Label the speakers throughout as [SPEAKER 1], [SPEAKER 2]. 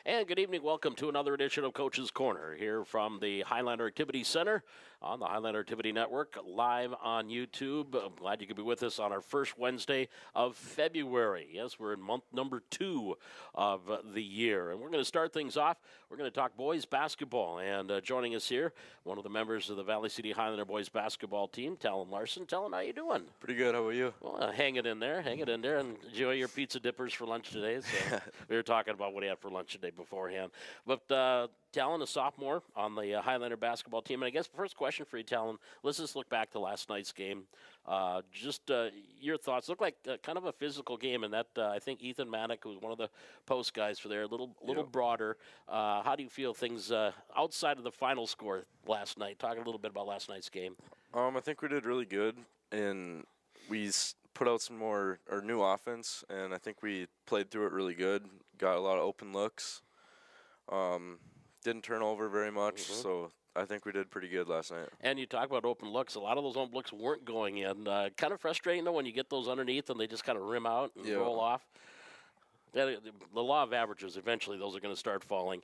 [SPEAKER 1] And good evening. Welcome to another edition of Coach's Corner here from the Highlander Activity Center on the Highlander Activity Network, live on YouTube. I'm glad you could be with us on our first Wednesday of February. Yes, we're in month number 2 of the year. And we're going to start things off. We're going to talk boys basketball. And joining us here, one of the members of the Valley City Highlander boys basketball team, Talon Larson. Talon, how you doing?
[SPEAKER 2] Pretty good. How about you?
[SPEAKER 1] Well, hang it in there, and enjoy your pizza dippers for lunch today. So we were talking about what he had for lunch today beforehand. But Talon, a sophomore on the Highlander basketball team. And I guess the first question for you, Talon, let's just look back to last night's game. Your thoughts. Looked like kind of a physical game, and that I think Ethan Manick, who was one of the post guys for there, a little broader. How do you feel things outside of the final score last night? Talking a little bit about last night's game.
[SPEAKER 2] I think we did really good, and we put out some more or new offense, and I think we played through it really good. Got a lot of open looks. Didn't turn over very much, so I think we did pretty good last night.
[SPEAKER 1] And you talk about open looks. A lot of those open looks weren't going in. Kind of frustrating, though, when you get those underneath and they just kind of rim out and roll off. The law of averages, eventually those are going to start falling.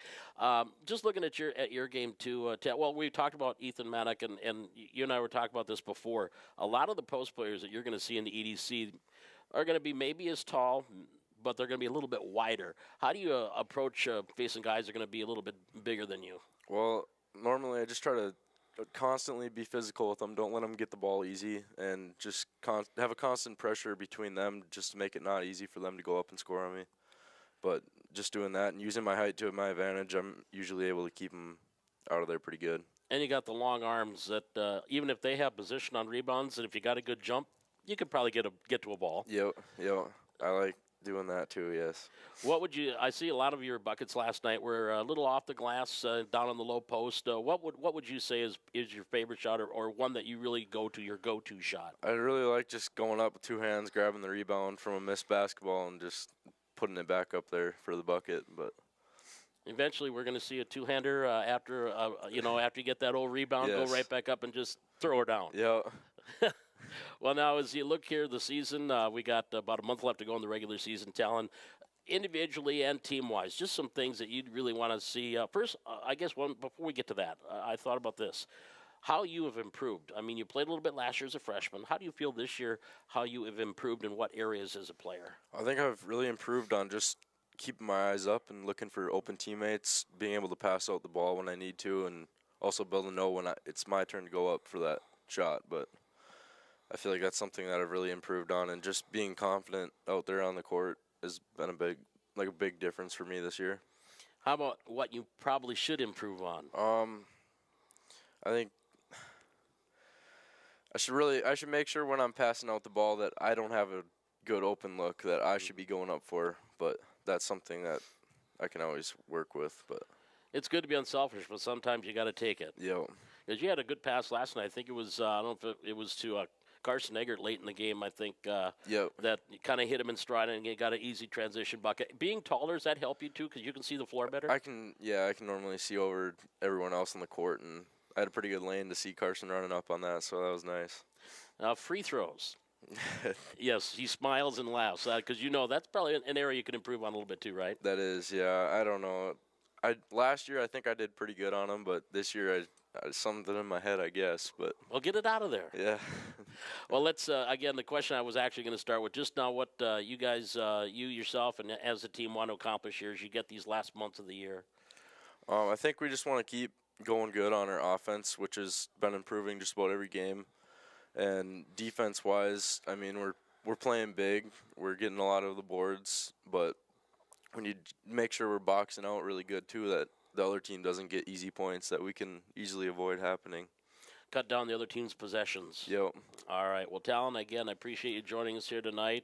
[SPEAKER 1] Just looking at your game, too, well, we talked about Ethan Manick, and you and I were talking about this before. A lot of the post players that you're going to see in the EDC are going to be maybe as tall, but they're going to be a little bit wider. How do you approach facing guys that are going to be a little bit bigger than you?
[SPEAKER 2] Well, normally I just try to constantly be physical with them. Don't let them get the ball easy, and just have a constant pressure between them just to make it not easy for them to go up and score on me. But just doing that and using my height to my advantage, I'm usually able to keep them out of there pretty good.
[SPEAKER 1] And you got the long arms that even if they have position on rebounds, and if you got a good jump, you could probably get to a ball.
[SPEAKER 2] Yep. I like doing that too, yes.
[SPEAKER 1] I see a lot of your buckets last night were a little off the glass, down on the low post. What would you say is your favorite shot, or one that you really your go-to shot?
[SPEAKER 2] I really like just going up with two hands, grabbing the rebound from a missed basketball and just putting it back up there for the bucket. But
[SPEAKER 1] eventually we're going to see a two-hander after you get that old rebound, go right back up and just throw her down.
[SPEAKER 2] Yeah.
[SPEAKER 1] Well, now, as you look here the season, we got about a month left to go in the regular season, Talon. Individually and team-wise, just some things that you'd really want to see. First, I guess before we get to that, I thought about this. How you have improved. I mean, you played a little bit last year as a freshman. How do you feel this year, how you have improved in what areas as a player?
[SPEAKER 2] I think I've really improved on just keeping my eyes up and looking for open teammates, being able to pass out the ball when I need to, and also be able to know when it's my turn to go up for that shot. But I feel like that's something that I've really improved on, and just being confident out there on the court has been a big difference for me this year.
[SPEAKER 1] How about what you probably should improve on?
[SPEAKER 2] I think I should make sure when I'm passing out the ball that I don't have a good open look that I should be going up for, but that's something that I can always work with. But
[SPEAKER 1] it's good to be unselfish, but sometimes you got to take it.
[SPEAKER 2] Yeah.
[SPEAKER 1] Because you had a good pass last night. I think it was I don't know if it was to Carson Eggert late in the game, I think, that kind of hit him in stride and he got an easy transition bucket. Being taller, does that help you, too, because you can see the floor better?
[SPEAKER 2] I can normally see over everyone else on the court, and I had a pretty good lane to see Carson running up on that, so that was nice.
[SPEAKER 1] Free throws. Yes, he smiles and laughs, because that's probably an area you can improve on a little bit, too, right?
[SPEAKER 2] That is, yeah. I don't know. Last year, I think I did pretty good on them, but this year I something in my head, I guess. But
[SPEAKER 1] well, get it out of there.
[SPEAKER 2] Yeah.
[SPEAKER 1] Well, let's again. The question I was actually going to start with just now: what you guys, you yourself, and as a team want to accomplish here as you get these last months of the year?
[SPEAKER 2] I think we just want to keep going good on our offense, which has been improving just about every game. And defense-wise, I mean, we're playing big. We're getting a lot of the boards, but we need to make sure we're boxing out really good too, that the other team doesn't get easy points that we can easily avoid happening.
[SPEAKER 1] Cut down the other team's possessions.
[SPEAKER 2] Yep.
[SPEAKER 1] All right. Well, Talon, again, I appreciate you joining us here tonight.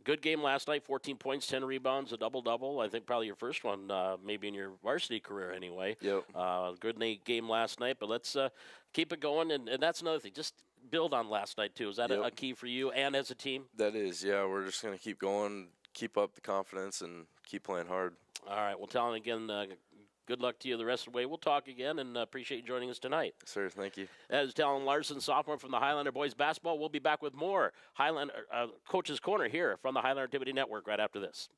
[SPEAKER 1] Good game last night, 14 points, 10 rebounds, a double-double. I think probably your first one maybe in your varsity career anyway.
[SPEAKER 2] Yep.
[SPEAKER 1] Good game last night, but let's keep it going. And that's another thing. Just build on last night, too. Is that a key for you and as a team?
[SPEAKER 2] That is, yeah. We're just going to keep going, keep up the confidence, and keep playing hard.
[SPEAKER 1] All right. Well, Talon, again, good luck to you the rest of the way. We'll talk again, and appreciate you joining us tonight.
[SPEAKER 2] Sir, thank you.
[SPEAKER 1] That is Talon Larson, sophomore from the Highlander boys basketball. We'll be back with more Highlander Coach's Corner here from the Highlander Activity Network right after this.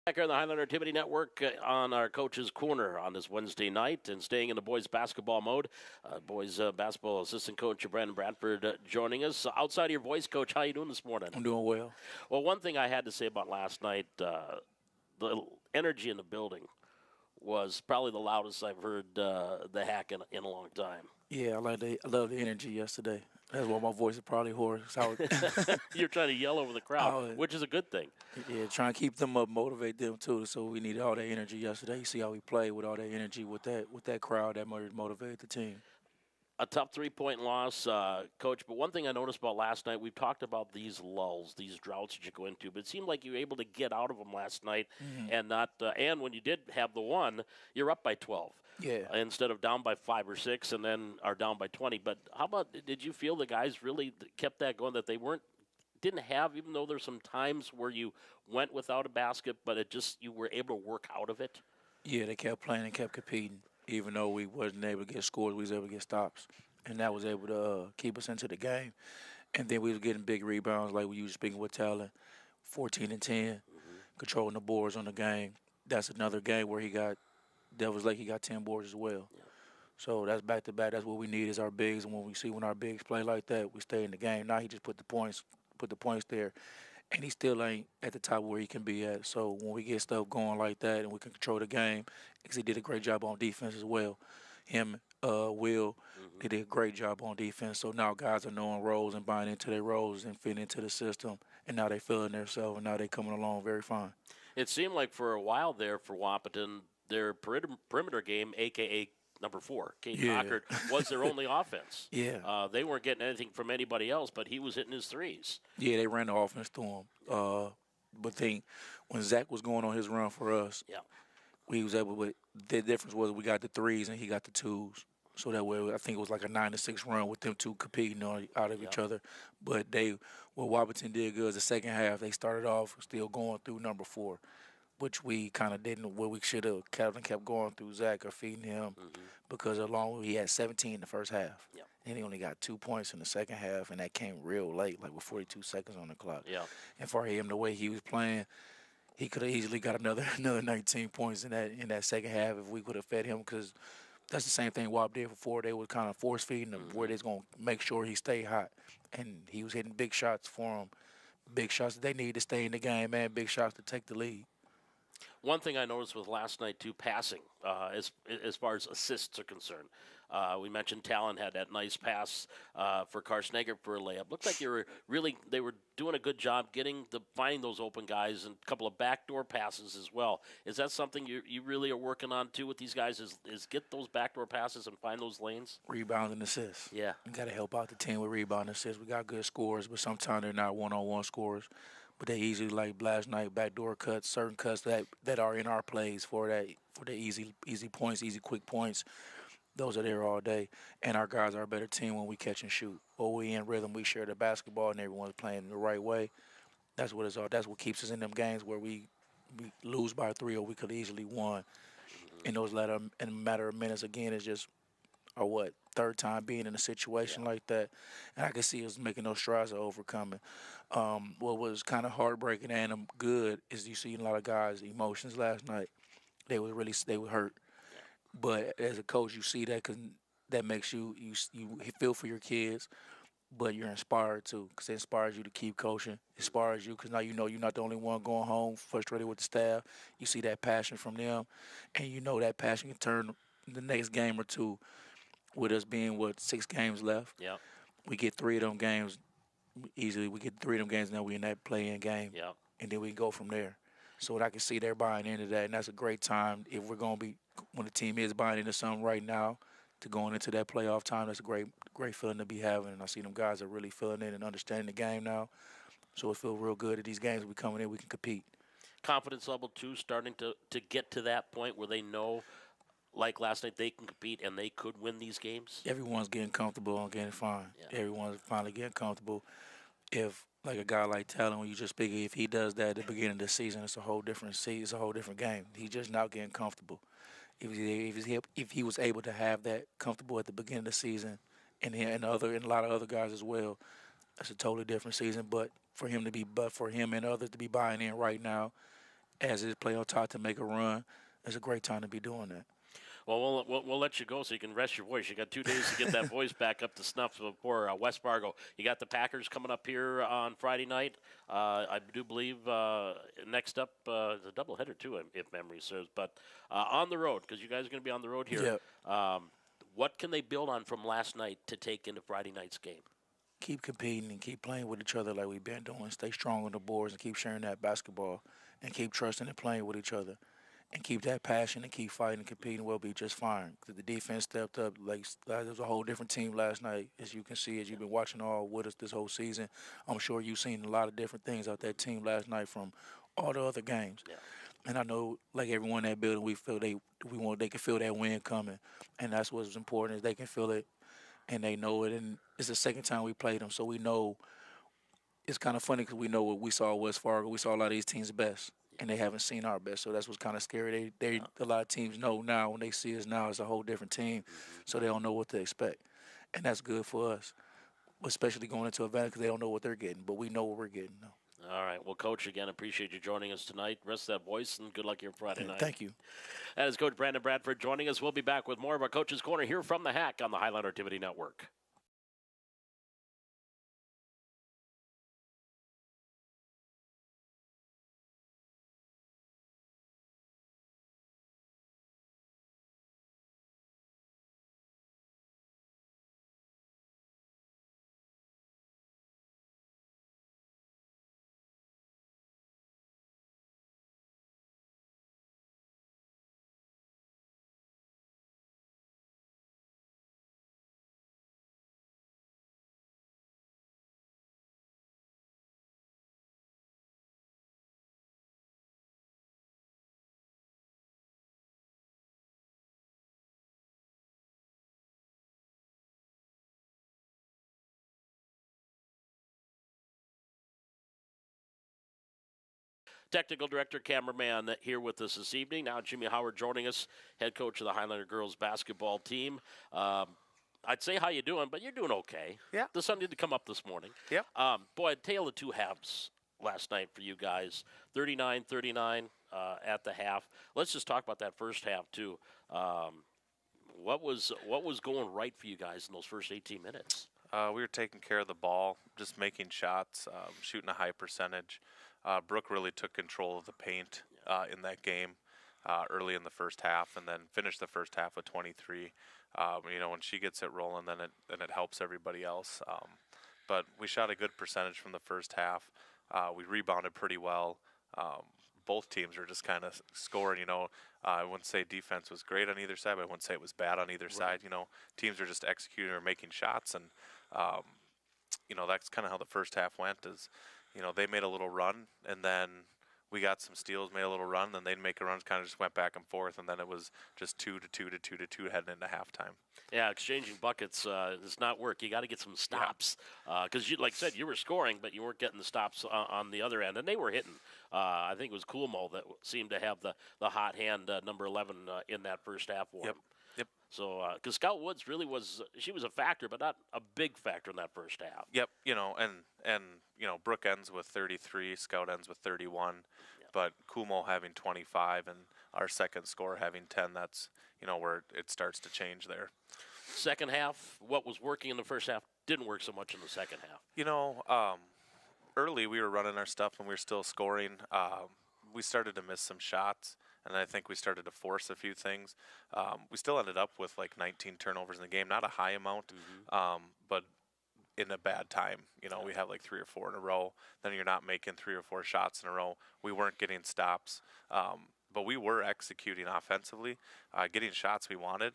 [SPEAKER 1] Back here on the Highlander Activity Network on our Coach's Corner on this Wednesday night, and staying in the boys basketball mode. Boys basketball assistant coach Brandon Bradford joining us. Outside of your voice, Coach, how you doing this morning?
[SPEAKER 3] I'm doing well.
[SPEAKER 1] Well, one thing I had to say about last night, the energy in the building was probably the loudest I've heard the Hack in a long time.
[SPEAKER 3] Yeah, I love the energy yesterday. That's why my voice is probably hoarse.
[SPEAKER 1] You're trying to yell over the crowd, which is a good thing.
[SPEAKER 3] Yeah, trying to keep them up, motivate them too. So we needed all that energy yesterday. You see how we played with all that energy with that crowd that motivated the team.
[SPEAKER 1] A tough 3-point loss, Coach. But one thing I noticed about last night, we've talked about these lulls, these droughts that you go into. But it seemed like you were able to get out of them last night, and not. And when you did have the one, you're up by 12.
[SPEAKER 3] Yeah.
[SPEAKER 1] Instead of down by 5 or 6, and then are down by 20. But how about? Did you feel the guys really kept that going? That they didn't have, even though there's some times where you went without a basket, but you were able to work out of it.
[SPEAKER 3] Yeah, they kept playing and kept competing. Even though we wasn't able to get scores, we was able to get stops. And that was able to keep us into the game. And then we was getting big rebounds like we were speaking with Talon, 14 and 10, controlling the boards on the game. That's another game where he got 10 boards as well. Yeah. So that's back-to-back. That's what we need is our bigs. And when our bigs play like that, we stay in the game. Now he just put the points there. And he still ain't at the top where he can be at. So when we get stuff going like that and we can control the game, because he did a great job on defense as well. Him, Will, they did a great job on defense. So now guys are knowing roles and buying into their roles and fitting into the system. And now they feeling themselves, and now they coming along very fine.
[SPEAKER 1] It seemed like for a while there for Wahpeton, their perimeter game, a.k.a. number 4, Kate Cockert, was their only offense.
[SPEAKER 3] Yeah.
[SPEAKER 1] They weren't getting anything from anybody else, but he was hitting his threes.
[SPEAKER 3] Yeah, they ran the offense to him. But when Zach was going on his run for us, we was able to – the difference was we got the threes and he got the twos. So that way, I think it was like a 9-6 run with them two competing out of each other. But what Wahpeton did good is the second half, they started off still going through number 4, which we kind of didn't, what we should have. Calvin kept going through Zach or feeding him because he had 17 in the first half.
[SPEAKER 1] Yeah.
[SPEAKER 3] And he only got 2 points in the second half, and that came real late, like with 42 seconds on the clock.
[SPEAKER 1] Yeah.
[SPEAKER 3] And for him, the way he was playing, he could have easily got another 19 points in that second half if we could have fed him, because that's the same thing Wap did before. They were kind of force feeding him where they was going to make sure he stayed hot. And he was hitting big shots for them, big shots that they need to stay in the game, man, big shots to take the lead.
[SPEAKER 1] One thing I noticed with last night, too, passing, as far as assists are concerned. We mentioned Talon had that nice pass for Karsneger for a layup. Looked like they were doing a good job finding those open guys, and a couple of backdoor passes as well. Is that something you really are working on, too, with these guys, is get those backdoor passes and find those lanes?
[SPEAKER 3] Rebound and assists.
[SPEAKER 1] Yeah.
[SPEAKER 3] We got to help out the team with rebound and assists. We got good scorers, but sometimes they're not one-on-one scorers. But they easily, like last night, backdoor cuts, certain cuts that are in our plays for the easy points, easy quick points. Those are there all day. And our guys are a better team when we catch and shoot. Or we in rhythm, we share the basketball, and everyone's playing the right way. That's what it's all. That's what keeps us in them games where we lose by 3 or we could easily won. In a matter of minutes, again, it's just our third time being in a situation like that. And I can see us making those strides of overcoming. What was kind of heartbreaking and good is you see a lot of guys' emotions last night. They were hurt. But as a coach, you see that because that makes you feel for your kids, but you're inspired too, because it inspires you to keep coaching. It inspires you because now you know you're not the only one going home frustrated with the staff. You see that passion from them, and you know that passion can turn the next game or two. With us being 6 games left, we get 3 of them games easily. We get 3 of them games, now we in that play-in game, and then we go from there. So I can see they're buying into that, and that's a great time if we're going to be when the team is buying into something right now to going into that playoff time. That's a great feeling to be having, and I see them guys are really feeling it and understanding the game now. So it feels real good that these games we coming in, we can compete.
[SPEAKER 1] Confidence level, too, starting to get to that point where they know, like last night, they can compete and they could win these games?
[SPEAKER 3] Everyone's getting comfortable and getting fine. Yeah. Everyone's finally getting comfortable. If, like a guy like Talon, when you just speak, if he does that at the beginning of the season, it's a whole different season, it's a whole different game. He's just now getting comfortable. If he was able to have that comfortable at the beginning of the season, and a lot of other guys as well, that's a totally different season. But for him and others to be buying in right now, as is play on top to make a run, it's a great time to be doing that.
[SPEAKER 1] Well, we'll let you go so you can rest your voice. You got 2 days to get that voice back up to snuff before West Fargo. You got the Packers coming up here on Friday night. I do believe next up is a doubleheader too, if memory serves. But on the road, because you guys are going to be on the road here.
[SPEAKER 3] Yep.
[SPEAKER 1] What can they build on from last night to take into Friday night's game?
[SPEAKER 3] Keep competing and keep playing with each other like we've been doing. Stay strong on the boards and keep sharing that basketball and keep trusting and playing with each other. And keep that passion and keep fighting and competing. We'll be just fine. Because the defense stepped up. Like there was a whole different team last night, as you can see, as you've been watching all with us this whole season. I'm sure you've seen a lot of different things out that team last night from all the other games.
[SPEAKER 1] Yeah.
[SPEAKER 3] And I know, like everyone in that building, we feel they can feel that win coming, and that's what's important is they can feel it, and they know it. And it's the second time we played them, so we know. It's kind of funny because we know what we saw at West Fargo. We saw a lot of these teams' best. And they haven't seen our best, so that's what's kind of scary. A lot of teams know now when they see us now it's a whole different team, so they don't know what to expect, and that's good for us, especially going into a because they don't know what they're getting, but we know what we're getting. No.
[SPEAKER 1] All right. Well, Coach, again, appreciate you joining us tonight. Rest that voice, and good luck here Friday night.
[SPEAKER 3] Thank you.
[SPEAKER 1] That is Coach Brandon Bradford joining us. We'll be back with more of our Coach's Corner here from the Hack on the Highlander Activity Network. Technical Director, cameraman here with us this evening. Now Jimmy Howard joining us, head coach of the Highlander girls basketball team. I'd say how you doing, but you're doing okay.
[SPEAKER 4] Yeah.
[SPEAKER 1] The sun did come up this morning.
[SPEAKER 4] Yep.
[SPEAKER 1] Boy, tale of two halves last night for you guys. 39-39 at the half. Let's just talk about that first half too. What was going right for you guys in those first 18 minutes?
[SPEAKER 4] We were taking care of the ball, just making shots, shooting a high percentage. Brooke really took control of the paint in that game early in the first half, and then finished the first half with 23. When she gets it rolling, then it helps everybody else. But we shot a good percentage from the first half. We rebounded pretty well. Both teams were just kind of scoring. I wouldn't say defense was great on either side, but I wouldn't say it was bad on either side. Teams are just executing or making shots, and that's kind of how the first half went. They made a little run, and then we got some steals, made a little run, then they'd make a run, kind of just went back and forth, and then it was just 2 to 2 to 2 to 2 heading into halftime.
[SPEAKER 1] Yeah, exchanging buckets does not work. You got to get some stops because, like I said, you were scoring, but you weren't getting the stops on the other end, and they were hitting. I think it was Coolmo that seemed to have the hot hand, number 11, in that first half for him.
[SPEAKER 4] Yep.
[SPEAKER 1] So, because Scout Woods really she was a factor, but not a big factor in that first half.
[SPEAKER 4] Yep. And Brooke ends with 33, Scout ends with 31, but Kumo having 25 and our second scorer having 10. That's where it starts to change there.
[SPEAKER 1] Second half, what was working in the first half didn't work so much in the second half.
[SPEAKER 4] Early we were running our stuff and we were still scoring. We started to miss some shots, and I think we started to force a few things. We still ended up with like 19 turnovers in the game, not a high amount, but in a bad time. We have like 3 or 4 in a row. Then you're not making 3 or 4 shots in a row. We weren't getting stops, but we were executing offensively, getting shots we wanted,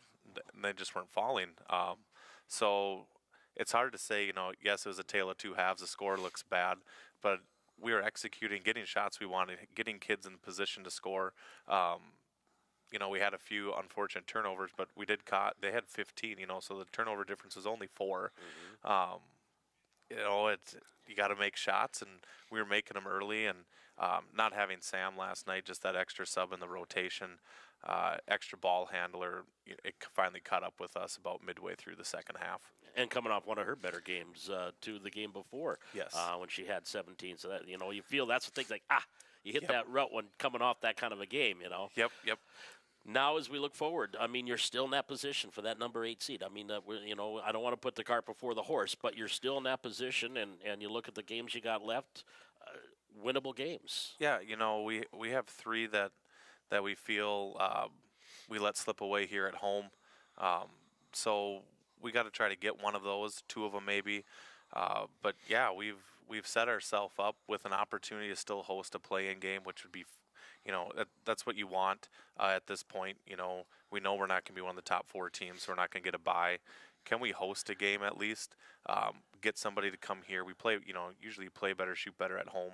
[SPEAKER 4] and they just weren't falling. So it's hard to say, yes, it was a tale of two halves. The score looks bad, but we were executing, getting shots we wanted, getting kids in position to score. We had a few unfortunate turnovers, but they had 15, so the turnover difference was only 4. You got to make shots, and we were making them early, and not having Sam last night, just that extra sub in the rotation, extra ball handler, it finally caught up with us about midway through the second half.
[SPEAKER 1] And coming off one of her better games to the game before,
[SPEAKER 4] yes,
[SPEAKER 1] when she had 17. So that you feel that's the thing, like You hit that rut when coming off that kind of a game,
[SPEAKER 4] Yep.
[SPEAKER 1] Now, as we look forward, I mean, you're still in that position for that number 8 seed. I mean, I don't want to put the cart before the horse, but you're still in that position, and you look at the games you got left, winnable games.
[SPEAKER 4] Yeah, we have 3 that we feel we let slip away here at home. So we got to try to get one of those, 2 of them maybe. But yeah, we've set ourselves up with an opportunity to still host a play-in game, which would be, that's what you want at this point. We know we're not going to be one of the top 4 teams, so we're not going to get a bye. Can we host a game at least? Get somebody to come here. We play, usually play better, shoot better at home.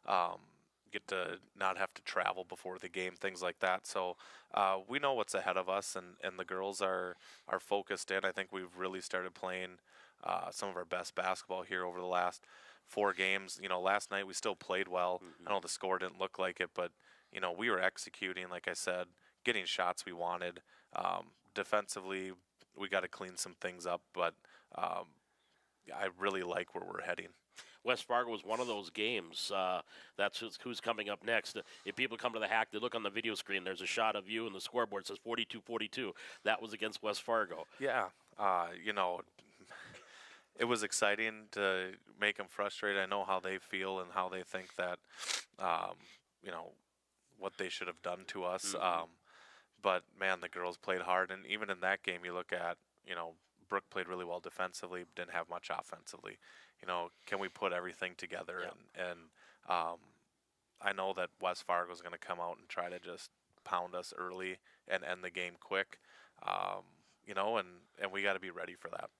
[SPEAKER 4] Yeah. Get to not have to travel before the game, things like that. So we know what's ahead of us, and the girls are focused in. I think we've really started playing some of our best basketball here over the last 4 games. Last night we still played well. I know the score didn't look like it, but we were executing, like I said, getting shots we wanted. Defensively, we got to clean some things up, but I really like where we're heading.
[SPEAKER 1] West Fargo was one of those games. That's who's coming up next. If people come to the Hack, they look on the video screen. There's a shot of you, and the scoreboard says 42-42. That was against West Fargo.
[SPEAKER 4] Yeah, it was exciting to make them frustrated. I know how they feel and how they think that, what they should have done to us. But, man, the girls played hard. And even in that game, you look at, Brooke played really well defensively, didn't have much offensively. Can we put everything together? Yeah. And I know that West Fargo is going to come out and try to just pound us early and end the game quick. And we got to be ready for that.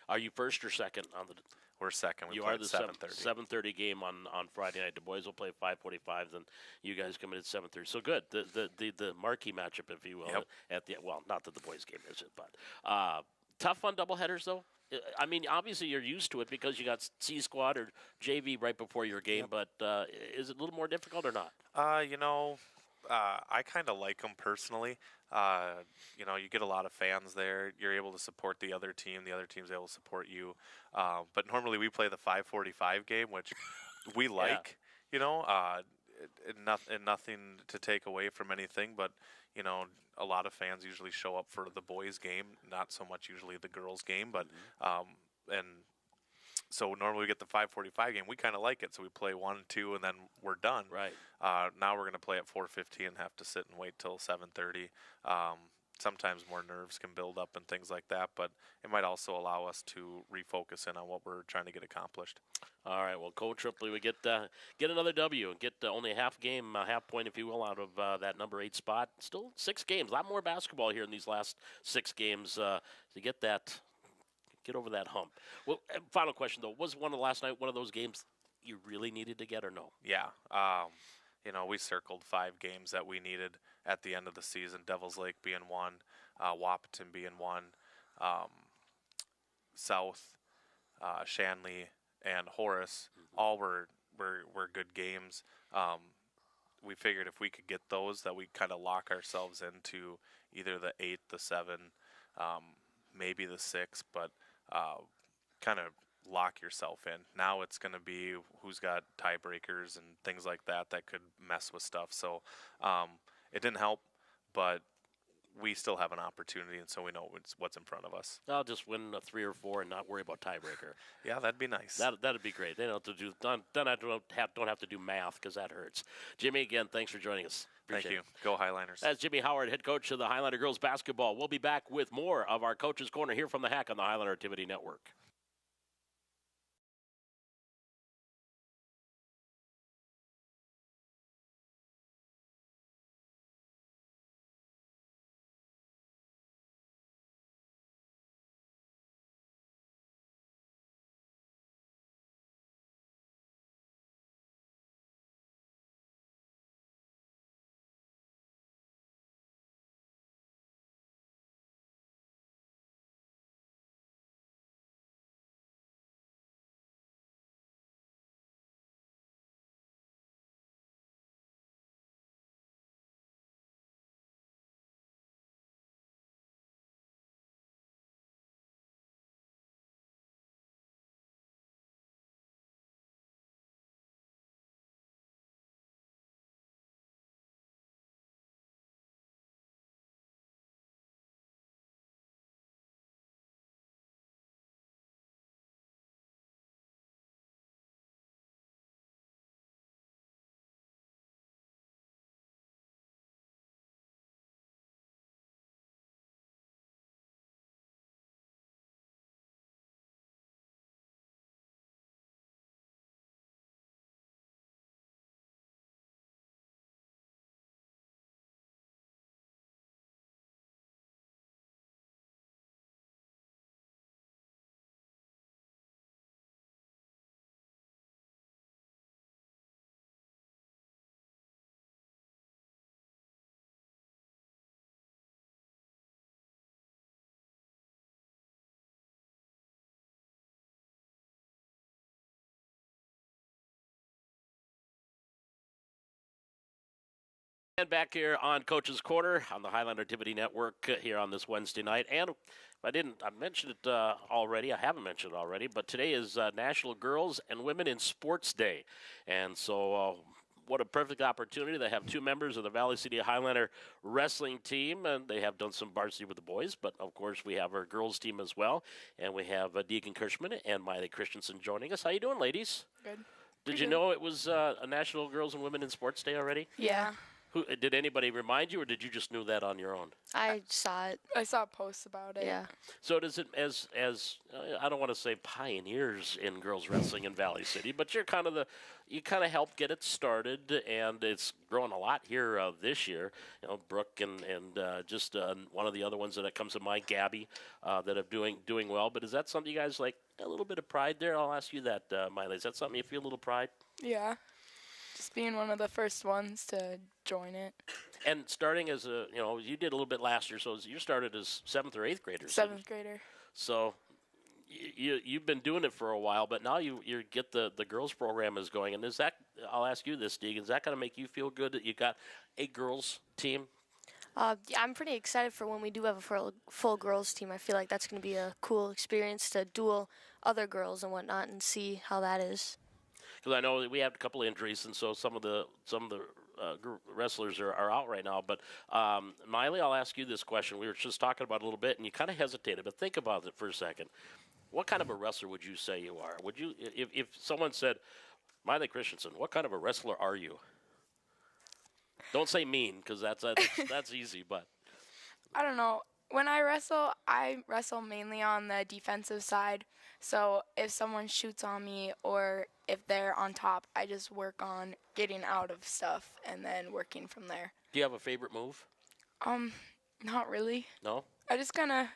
[SPEAKER 1] Are you first or second on the?
[SPEAKER 4] We're second.
[SPEAKER 1] You are the 7:30 game on Friday night. The boys will play 5:45, and you guys come in at 7:30. So good. The marquee matchup, if you will, at the not that the boys game is it, but tough on doubleheaders though. I mean, obviously you're used to it because you got C Squad or JV right before your game. But is it a little more difficult or not?
[SPEAKER 4] I kind of like them personally. You get a lot of fans there. You're able to support the other team. The other team's able to support you. But normally we play the 5:45 game, which we like. Nothing to take away from anything, but a lot of fans usually show up for the boys' game, not so much usually the girls' game. But and so normally we get the 5:45 game. We kind of like it, so we play 1, 2, and then we're done.
[SPEAKER 1] Right.
[SPEAKER 4] Now we're going to play at 4:50 and have to sit and wait till 7:30. Sometimes more nerves can build up and things like that, but it might also allow us to refocus in on what we're trying to get accomplished.
[SPEAKER 1] All right. Well, Coach Ripley, we get another W and get only a half point, if you will, out of that number 8 spot. Still 6 games. A lot more basketball here in these last 6 games to get over that hump. Well, final question, though. Was last night one of those games you really needed to get or no?
[SPEAKER 4] Yeah. We circled 5 games that we needed at the end of the season, Devils Lake being one, Wahpeton being one, South, Shanley, and Horace, all were good games. We figured if we could get those, that we kind of lock ourselves into either the 8, the 7, maybe the 6, but kind of lock yourself in. Now it's going to be who's got tiebreakers and things like that could mess with stuff. So it didn't help, but we still have an opportunity, and so we know what's in front of us.
[SPEAKER 1] I'll just win a 3 or 4 and not worry about tiebreaker.
[SPEAKER 4] Yeah, that'd be nice.
[SPEAKER 1] That'd be great. They don't have to do. Then I don't have to do math because that hurts. Jimmy, again, thanks for joining us.
[SPEAKER 4] Thank you. Go Highliners.
[SPEAKER 1] That's Jimmy Howard, head coach of the Highlander girls basketball. We'll be back with more of our Coach's Corner here from the Hack on the Highlander Activity Network. And back here on Coach's Corner on the Highlander Activity Network here on this Wednesday night. And I mentioned it already. I haven't mentioned it already, but today is National Girls and Women in Sports Day. And so what a perfect opportunity. They have two members of the Valley City Highlander wrestling team, and they have done some varsity with the boys, but of course we have our girls team as well. And we have Deegan Kirschman and Miley Christensen joining us. How you doing, ladies?
[SPEAKER 5] Good.
[SPEAKER 1] Did you know it was a National Girls and Women in Sports Day already?
[SPEAKER 5] Yeah.
[SPEAKER 1] Did anybody remind you, or did you just know that on your own?
[SPEAKER 6] I saw it.
[SPEAKER 5] I saw posts about it.
[SPEAKER 6] Yeah.
[SPEAKER 1] So does it, as I don't want to say pioneers in girls wrestling in Valley City, but you kind of helped get it started, and it's grown a lot here this year. You know, Brooke and just one of the other ones that comes to mind, Gabby, that are doing well. But is that something you guys like? A little bit of pride there. I'll ask you that, Miley. Is that something you feel a little pride?
[SPEAKER 5] Yeah. Just being one of the first ones to join it.
[SPEAKER 1] And starting as you did a little bit last year, so you started as 7th or 8th graders.
[SPEAKER 5] 7th grader.
[SPEAKER 1] So you've been doing it for a while, but now you get the girls program is going. And is that, I'll ask you this, Deegan, is that going to make you feel good that you got a girls team?
[SPEAKER 6] Yeah, I'm pretty excited for when we do have a full girls team. I feel like that's going to be a cool experience to duel other girls and whatnot and see how that is.
[SPEAKER 1] Because I know we have a couple of injuries, and so some of the wrestlers are out right now. But Miley, I'll ask you this question. We were just talking about it a little bit, and you kind of hesitated, but think about it for a second. What kind of a wrestler would you say you are? Would you, if someone said, Miley Christensen, what kind of a wrestler are you? Don't say mean, because that's easy. But
[SPEAKER 5] I don't know. When I wrestle mainly on the defensive side. So if someone shoots on me or if they're on top, I just work on getting out of stuff and then working from there.
[SPEAKER 1] Do you have a favorite move?
[SPEAKER 5] Not really.
[SPEAKER 1] No?
[SPEAKER 5] I just kind of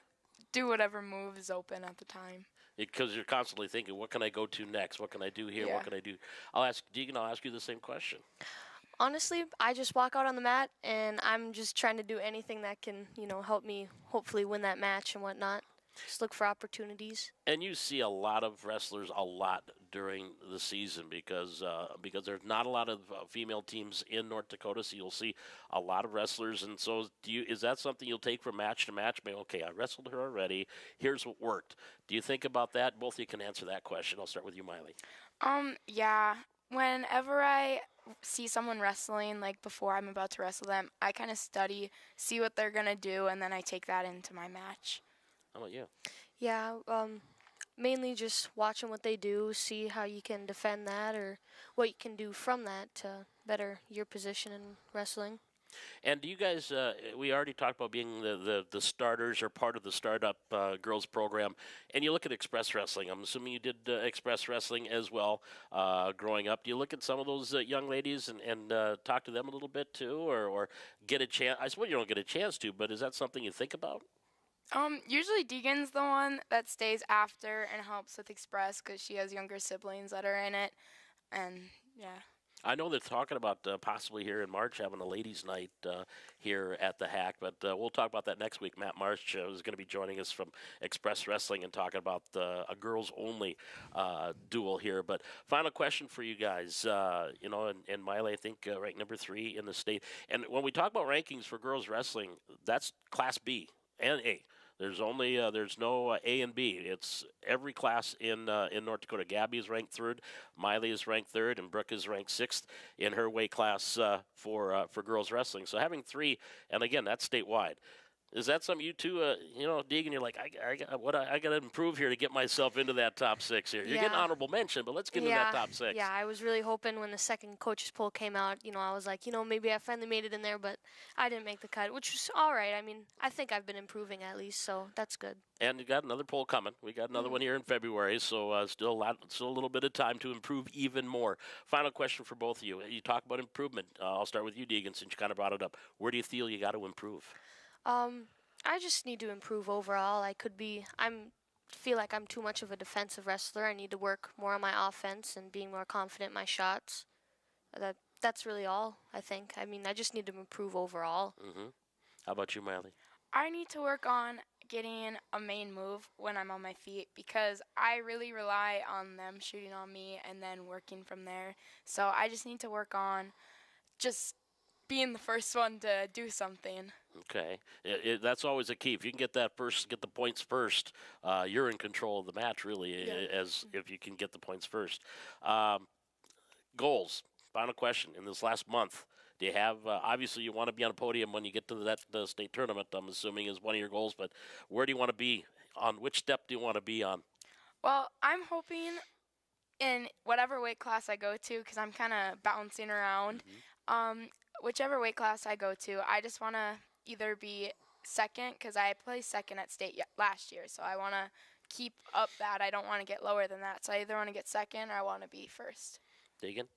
[SPEAKER 5] do whatever move is open at the time.
[SPEAKER 1] Because you're constantly thinking, what can I go to next? What can I do here?
[SPEAKER 5] Yeah.
[SPEAKER 1] What can I do? I'll ask Deegan, I'll ask you the same question.
[SPEAKER 6] Honestly, I just walk out on the mat, and I'm just trying to do anything that can, help me hopefully win that match and whatnot. Just look for opportunities.
[SPEAKER 1] And you see a lot of wrestlers a lot during the season because there's not a lot of female teams in North Dakota, so you'll see a lot of wrestlers. And so, is that something you'll take from match to match? Maybe, okay, I wrestled her already. Here's what worked. Do you think about that? Both of you can answer that question. I'll start with you, Miley.
[SPEAKER 5] Yeah. Whenever I see someone wrestling, like before I'm about to wrestle them, I kind of study, see what they're gonna do, and then I take that into my match.
[SPEAKER 1] How about you?
[SPEAKER 6] Yeah, mainly just watching what they do, see how you can defend that or what you can do from that to better your position in wrestling.
[SPEAKER 1] And do you guys, we already talked about being the starters or part of the startup girls program, and you look at Express Wrestling. I'm assuming you did Express Wrestling as well growing up. Do you look at some of those young ladies and talk to them a little bit too, or get a chance? I suppose you don't get a chance to, but is that something you think about?
[SPEAKER 5] Usually Deegan's the one that stays after and helps with Express because she has younger siblings that are in it, and yeah.
[SPEAKER 1] I know they're talking about possibly here in March having a ladies' night here at the Hack, but we'll talk about that next week. Matt March is going to be joining us from Express Wrestling and talking about a girls-only duel here. But final question for you guys, and Miley, I think ranked number 3 in the state. And when we talk about rankings for girls wrestling, that's Class B and A. There's only there's no A and B. It's every class in North Dakota. Gabby is ranked 3rd, Miley is ranked 3rd, and Brooke is ranked 6th in her weight class for girls wrestling. So having 3, and again that's statewide. Is that something you two, Deegan, you're like, I got to improve here to get myself into that top 6 here. You're getting honorable mention, but let's get into that top 6.
[SPEAKER 6] Yeah, I was really hoping when the second coach's poll came out, I was like, maybe I finally made it in there, but I didn't make the cut, which was all right. I mean, I think I've been improving at least, so that's good.
[SPEAKER 1] And you got another poll coming. We got another one here in February, so still a little bit of time to improve even more. Final question for both of you. You talk about improvement. I'll start with you, Deegan, since you kind of brought it up. Where do you feel you got to improve?
[SPEAKER 6] I just need to improve overall. I feel like I'm too much of a defensive wrestler. I need to work more on my offense and being more confident in my shots. That's really all, I think. I mean, I just need to improve overall.
[SPEAKER 1] Mm-hmm. How about you, Miley?
[SPEAKER 5] I need to work on getting a main move when I'm on my feet because I really rely on them shooting on me and then working from there. So I just need to work on just being the first one to do something.
[SPEAKER 1] Okay, that's always a key. If you can get the points first, you're in control of the match, really, as if you can get the points first. Goals. Final question. In this last month, do you have, obviously you want to be on a podium when you get to the state tournament, I'm assuming is one of your goals, but where do you want to be? On which step do you want to be on?
[SPEAKER 5] Well, I'm hoping in whatever weight class I go to, because I'm kind of bouncing around, whichever weight class I go to, I just want to either be second, because I placed second at state last year, so I want to keep up that. I don't want to get lower than that, so I either want to get second or I want to be first.
[SPEAKER 1] Deegan?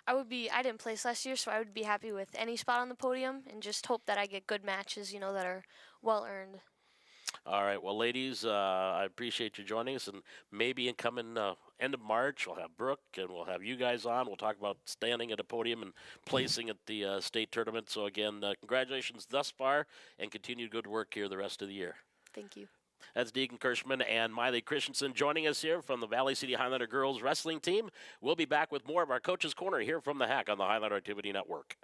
[SPEAKER 6] I didn't place last year, so I would be happy with any spot on the podium and just hope that I get good matches, that are well earned.
[SPEAKER 1] All right. Well, ladies, I appreciate you joining us, and maybe in coming end of March, we'll have Brooke and we'll have you guys on. We'll talk about standing at a podium and placing at the state tournament. So again, congratulations thus far, and continued good work here the rest of the year.
[SPEAKER 6] Thank you.
[SPEAKER 1] That's Deegan Kirschman and Miley Christensen joining us here from the Valley City Highlander girls wrestling team. We'll be back with more of our Coach's Corner here from the Hack on the Highlander Activity Network.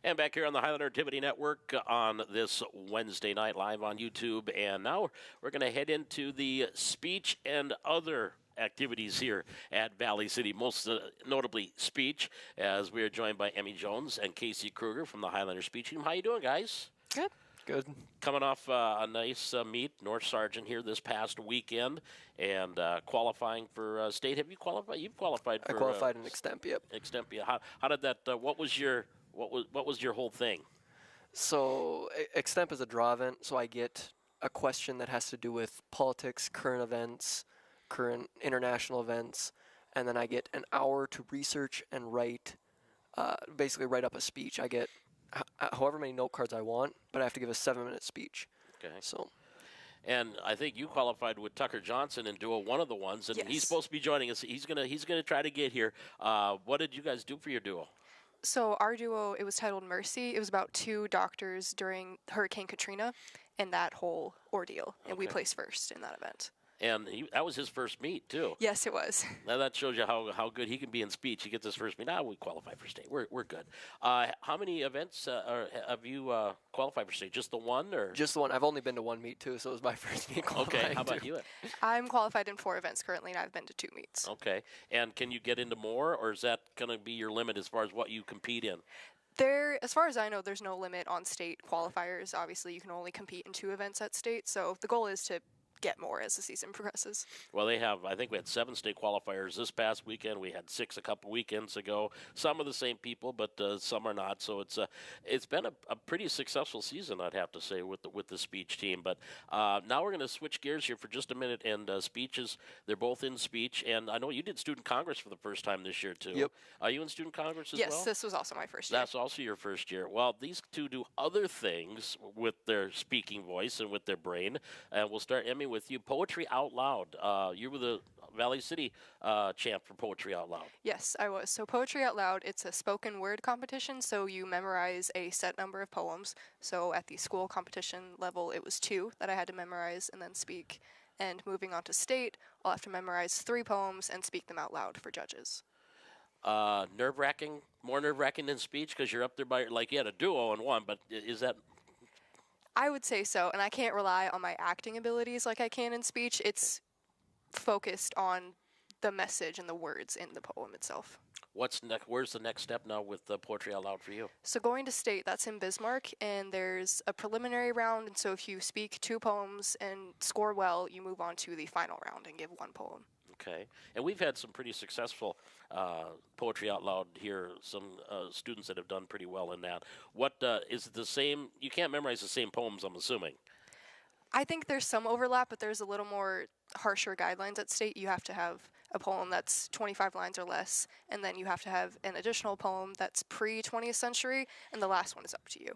[SPEAKER 1] And back here on the Highlander Activity Network on this Wednesday night, live on YouTube. And now we're going to head into the speech and other activities here at Valley City, most notably speech, as we are joined by Emmy Jones and Casey Kruger from the Highlander Speech Team. How you doing, guys?
[SPEAKER 7] Good. Good.
[SPEAKER 1] Coming off a nice meet, North Sargent here this past weekend, and qualifying for state. Have you qualified? You've qualified for.
[SPEAKER 7] I qualified in Extemp. Yep.
[SPEAKER 1] Extemp. How did that? What was your whole thing?
[SPEAKER 7] So Extemp is a draw event, so I get a question that has to do with politics, current events, current international events, and then I get an hour to research and write, basically write up a speech. I get however many note cards I want, but I have to give a 7-minute speech.
[SPEAKER 1] Okay.
[SPEAKER 7] So.
[SPEAKER 1] And I think you qualified with Tucker Johnson in duo one of the ones, and
[SPEAKER 7] yes.
[SPEAKER 1] He's supposed to be joining us. He's gonna try to get here. What did you guys do for your duo?
[SPEAKER 8] So our duo, it was titled Mercy. It was about 2 doctors during Hurricane Katrina and that whole ordeal, and we placed first in that event.
[SPEAKER 1] And that was his first meet, too.
[SPEAKER 8] Yes, it was.
[SPEAKER 1] Now that shows you how good he can be in speech. He gets his first meet. Now we qualify for state. We're good. How many events have you qualified for state? Just the one? Or?
[SPEAKER 7] Just the one. I've only been to one meet, too, so it was my first meet qualifying.
[SPEAKER 1] Okay, how about you?
[SPEAKER 8] I'm qualified in 4 events currently, and I've been to 2 meets.
[SPEAKER 1] Okay. And can you get into more, or is that going to be your limit as far as what you compete in?
[SPEAKER 8] As far as I know, there's no limit on state qualifiers. Obviously, you can only compete in 2 events at state, so the goal is to get more as the season progresses.
[SPEAKER 1] Well, I think we had 7 state qualifiers this past weekend. We had 6 a couple weekends ago. Some are the same people, but some are not. So it's been a pretty successful season, I'd have to say, with the speech team. But now we're going to switch gears here for just a minute. And speeches, they're both in speech. And I know you did Student Congress for the first time this year, too.
[SPEAKER 7] Yep.
[SPEAKER 1] Are you in Student Congress as well?
[SPEAKER 8] Yes, this was also my first year.
[SPEAKER 1] That's also your first year. Well, these 2 do other things with their speaking voice and with their brain. And we'll start, Emmy, with you. Poetry Out Loud. You were the Valley City champ for Poetry Out Loud.
[SPEAKER 8] Yes, I was. So Poetry Out Loud, it's a spoken word competition, so you memorize a set number of poems. So at the school competition level, it was 2 that I had to memorize and then speak. And moving on to state, I'll have to memorize 3 poems and speak them out loud for judges.
[SPEAKER 1] Nerve-wracking, more nerve-wracking than speech because you're up there by, like, you had a duo in one, but is that...
[SPEAKER 8] I would say so, and I can't rely on my acting abilities like I can in speech. It's focused on the message and the words in the poem itself.
[SPEAKER 1] Where's the next step now with Poetry Out Loud for you?
[SPEAKER 8] So going to state, that's in Bismarck, and there's a preliminary round, and so if you speak 2 poems and score well, you move on to the final round and give 1 poem.
[SPEAKER 1] Okay. And we've had some pretty successful Poetry Out Loud here, some students that have done pretty well in that. What is it the same? You can't memorize the same poems, I'm assuming.
[SPEAKER 8] I think there's some overlap, but there's a little more harsher guidelines at state. You have to have a poem that's 25 lines or less, and then you have to have an additional poem that's pre-20th century, and the last one is up to you.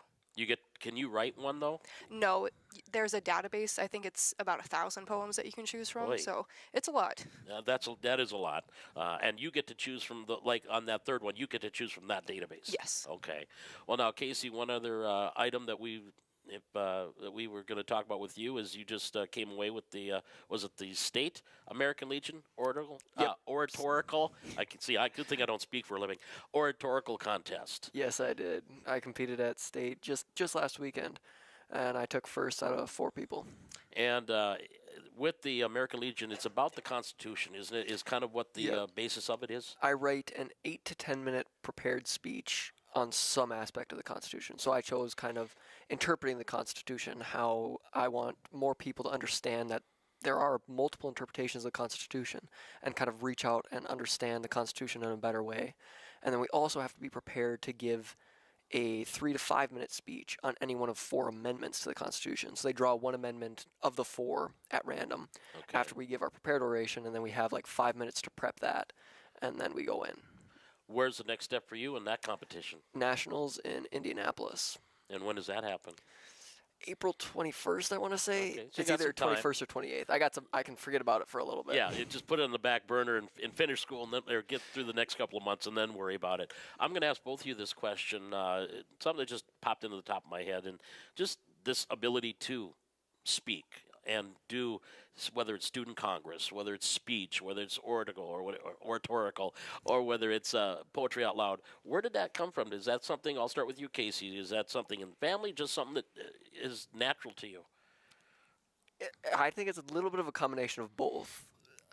[SPEAKER 1] Can you write one, though?
[SPEAKER 8] No, there's a database. I think it's about 1,000 poems that you can choose from, so it's a lot.
[SPEAKER 1] That is a lot. And you get to choose from, on that third one, you get to choose from that database.
[SPEAKER 8] Yes.
[SPEAKER 1] Okay. Well, now, Casey, one other item that we were going to talk about with you is you just came away with the was it the State American Legion oratorical?
[SPEAKER 7] Yep.
[SPEAKER 1] Oratorical. I can see. I could think I don't speak for a living. Oratorical contest.
[SPEAKER 7] Yes, I did. I competed at state just last weekend, and I took first out of 4 people.
[SPEAKER 1] And with the American Legion, it's about the Constitution, isn't it? Is kind of what the basis of it is.
[SPEAKER 7] I write an 8 to 10 minute prepared speech on some aspect of the Constitution. So I chose kind of interpreting the Constitution, how I want more people to understand that there are multiple interpretations of the Constitution, and kind of reach out and understand the Constitution in a better way. And then we also have to be prepared to give a 3 to 5 minute speech on any one of 4 amendments to the Constitution. So they draw 1 amendment of the 4 at random after we give our prepared oration, and then we have like 5 minutes to prep that, and then we go in.
[SPEAKER 1] Where's the next step for you in that competition?
[SPEAKER 7] Nationals in Indianapolis.
[SPEAKER 1] And when does that happen?
[SPEAKER 7] April 21st, I want to say.
[SPEAKER 1] Okay, so
[SPEAKER 7] it's either 21st or 28th. I can forget about it for a little bit.
[SPEAKER 1] Yeah, you just put it on the back burner and finish school, and then or get through the next couple of months, and then worry about it. I'm going to ask both of you this question. Something that just popped into the top of my head, and just this ability to speak and do, whether it's student congress, whether it's speech, whether it's oratorical, or whether it's poetry out loud. Where did that come from? Is that something? I'll start with you, Casey. Is that something in family? Just something that is natural to you?
[SPEAKER 7] I think it's a little bit of a combination of both.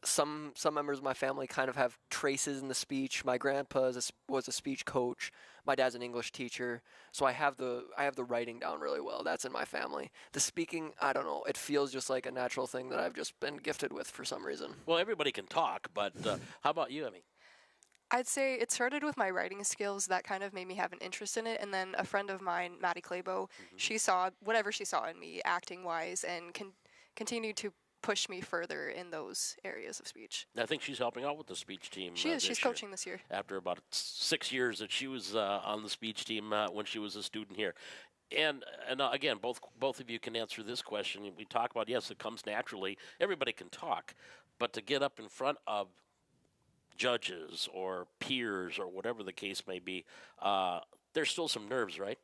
[SPEAKER 7] Some members of my family kind of have traces in the speech. My grandpa was a speech coach. My dad's an English teacher, so I have the writing down really well. That's in my family. The speaking, I don't know. It feels just like a natural thing that I've just been gifted with for some reason.
[SPEAKER 1] Well, everybody can talk, but how about you, Emmy?
[SPEAKER 8] I'd say it started with my writing skills. That kind of made me have an interest in it. And then a friend of mine, Maddie Claybo, she saw whatever she saw in me acting-wise and continued to push me further in those areas of speech.
[SPEAKER 1] I think she's helping out with the speech team.
[SPEAKER 8] She is. She's coaching this year.
[SPEAKER 1] After about 6 years that she was on the speech team when she was a student here. And again, both of you can answer this question. We talk about, yes, it comes naturally. Everybody can talk. But to get up in front of judges or peers or whatever the case may be, there's still some nerves, right?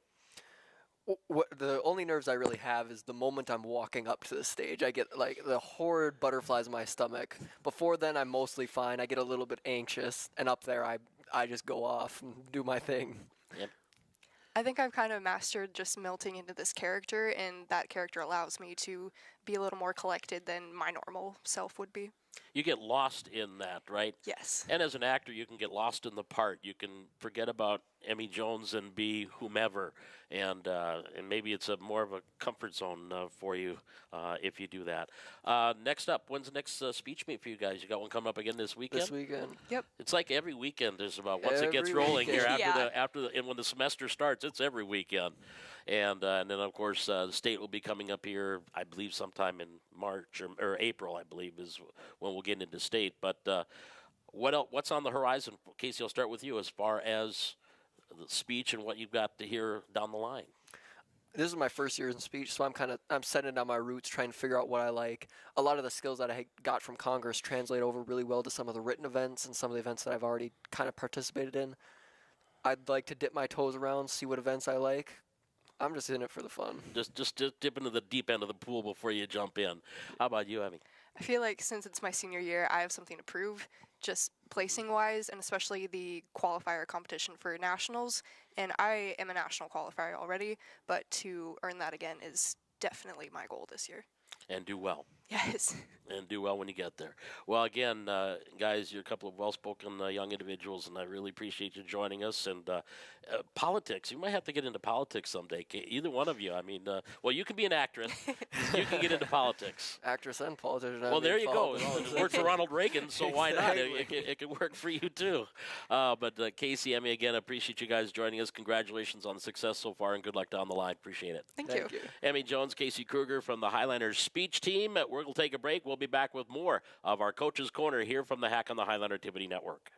[SPEAKER 7] The only nerves I really have is the moment I'm walking up to the stage. I get like the horrid butterflies in my stomach. Before then, I'm mostly fine. I get a little bit anxious, and up there, I just go off and do my thing.
[SPEAKER 1] Yep.
[SPEAKER 8] I think I've kind of mastered just melting into this character, and that character allows me to be a little more collected than my normal self would be.
[SPEAKER 1] You get lost in that, right?
[SPEAKER 8] Yes.
[SPEAKER 1] And as an actor, you can get lost in the part. You can forget about Emmy Jones and be whomever, and maybe it's more of a comfort zone for you if you do that. Next up, when's the next speech meet for you guys? You got one coming up again this weekend?
[SPEAKER 7] This weekend.
[SPEAKER 8] Yep.
[SPEAKER 1] It's like every weekend. There's about once it
[SPEAKER 7] Every
[SPEAKER 1] gets rolling here
[SPEAKER 7] weekend.
[SPEAKER 1] and when the semester starts, it's every weekend. And then, of course, the state will be coming up here, I believe, sometime in March or April, I believe, is when we'll get into state. But what's on the horizon? Casey, I'll start with you as far as the speech and what you've got to hear down the line.
[SPEAKER 7] this is my first year in speech, so I'm setting down my roots, trying to figure out what I like. A lot of the skills that I got from Congress translate over really well to some of the written events and some of the events that I've already kind of participated in. I'd like to dip my toes around, see what events I like. I'm just in it for the fun.
[SPEAKER 1] Just dip into the deep end of the pool before you jump in. How about you, Emmy?
[SPEAKER 8] I feel like since it's my senior year, I have something to prove, just placing-wise, and especially the qualifier competition for nationals. And I am a national qualifier already, but to earn that again is definitely my goal this year.
[SPEAKER 1] And do well.
[SPEAKER 8] Yes.
[SPEAKER 1] And do well when you get there. Well, again, guys, you're a couple of well-spoken young individuals, and I really appreciate you joining us. And politics, you might have to get into politics someday. Either one of you. I mean, well, you can be an actress. You can get into politics.
[SPEAKER 7] Actress and politician.
[SPEAKER 1] Well, there you go. It worked for Ronald Reagan, so why not? It can work for you, too. But Casey, Emmy, again, I appreciate you guys joining us. Congratulations on the success so far, and good luck down the line. Appreciate it.
[SPEAKER 8] Thank you.
[SPEAKER 1] Emmy Jones, Casey Kruger from the Highlanders speech team. We'll take a break. We'll be back with more of our Coach's Corner here from the Hack on the Highlander Activity Network.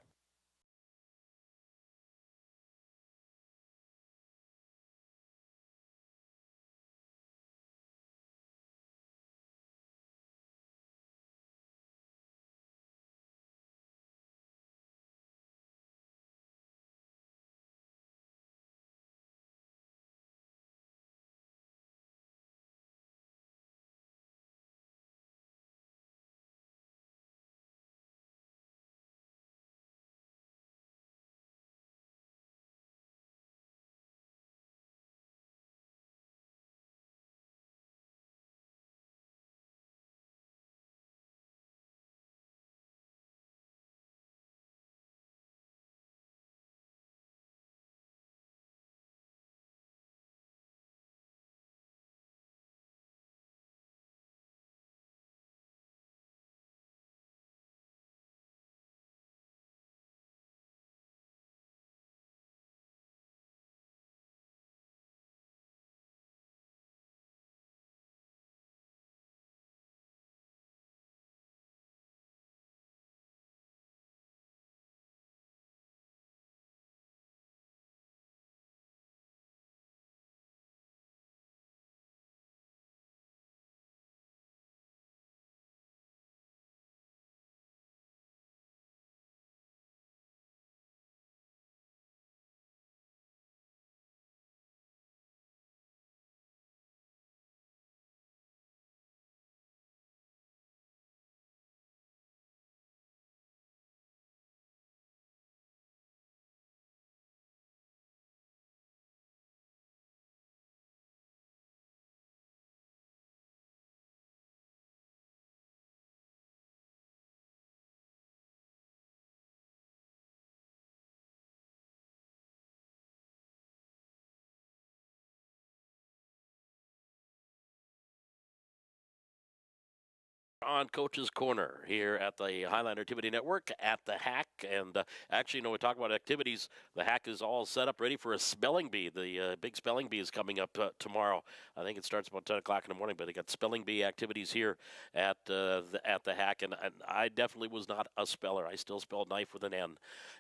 [SPEAKER 1] On Coach's Corner here at the Highlander Activity Network at the Hack. And actually, we talk about activities. The Hack is all set up, ready for a spelling bee. The big spelling bee is coming up tomorrow. I think it starts about 10 o'clock in the morning, but they got spelling bee activities here at the Hack. And I definitely was not a speller. I still spelled knife with an N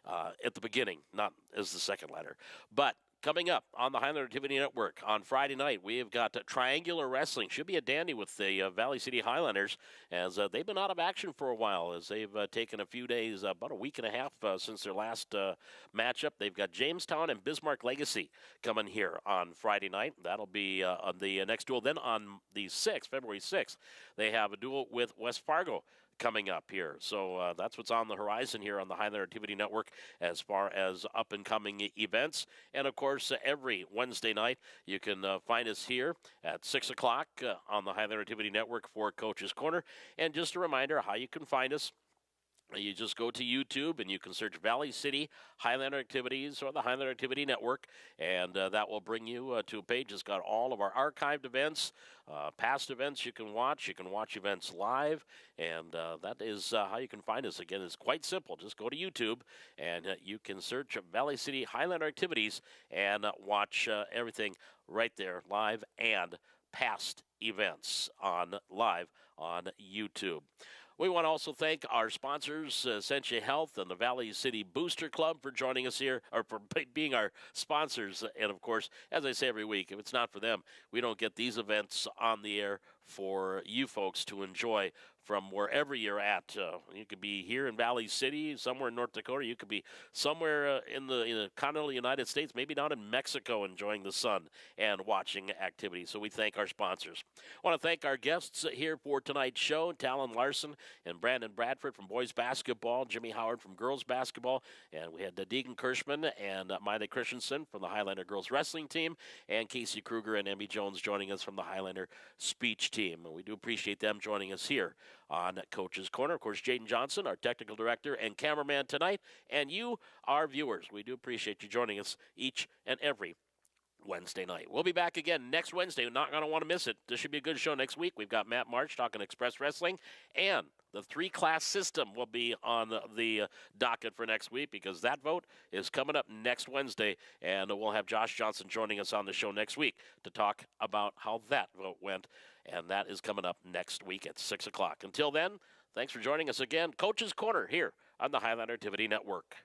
[SPEAKER 1] at the beginning, not as the second letter. But coming up on the Highlander Activity Network on Friday night, we've got triangular wrestling. Should be a dandy with the Valley City Highlanders, as they've been out of action for a while, as they've taken a few days, about a week and a half since their last matchup. They've got Jamestown and Bismarck Legacy coming here on Friday night. That'll be on the next duel. Then on the 6th, February 6th, they have a duel with West Fargo coming up here. So that's what's on the horizon here on the Highlander Activity Network as far as up-and-coming events. And, of course, every Wednesday night you can find us here at 6 o'clock on the Highlander Activity Network for Coach's Corner. And just a reminder how you can find us. You just go to YouTube and you can search Valley City Highlander Activities or the Highlander Activity Network, and that will bring you to a page that's got all of our archived events, past events you can watch. You can watch events live, and that is how you can find us. Again, it's quite simple. Just go to YouTube, and you can search Valley City Highlander Activities and watch everything right there, live and past events on live on YouTube. We want to also thank our sponsors, Essentia Health and the Valley City Booster Club, for joining us here, or for being our sponsors. And, of course, as I say every week, if it's not for them, we don't get these events on the air for you folks to enjoy from wherever you're at. You could be here in Valley City, somewhere in North Dakota. You could be somewhere in the continental United States, maybe down in Mexico, enjoying the sun and watching activities. So we thank our sponsors. I want to thank our guests here for tonight's show, Talon Larson and Brandon Bradford from boys basketball, Jimmy Howard from girls basketball, and we had Deegan Kirschman and Maida Christensen from the Highlander girls wrestling team, and Casey Kruger and Emmy Jones joining us from the Highlander speech team. And we do appreciate them joining us here on Coach's Corner. Of course, Jaden Johnson, our technical director and cameraman tonight, and you, our viewers. We do appreciate you joining us each and every Wednesday night. We'll be back again next Wednesday. You're not going to want to miss it. This should be a good show next week. We've got Matt March talking Express Wrestling, and the 3-class system will be on the docket for next week, because that vote is coming up next Wednesday, and we'll have Josh Johnson joining us on the show next week to talk about how that vote went, and that is coming up next week at 6 o'clock. Until then, thanks for joining us again. Coach's Corner here on the Highlander TV Network.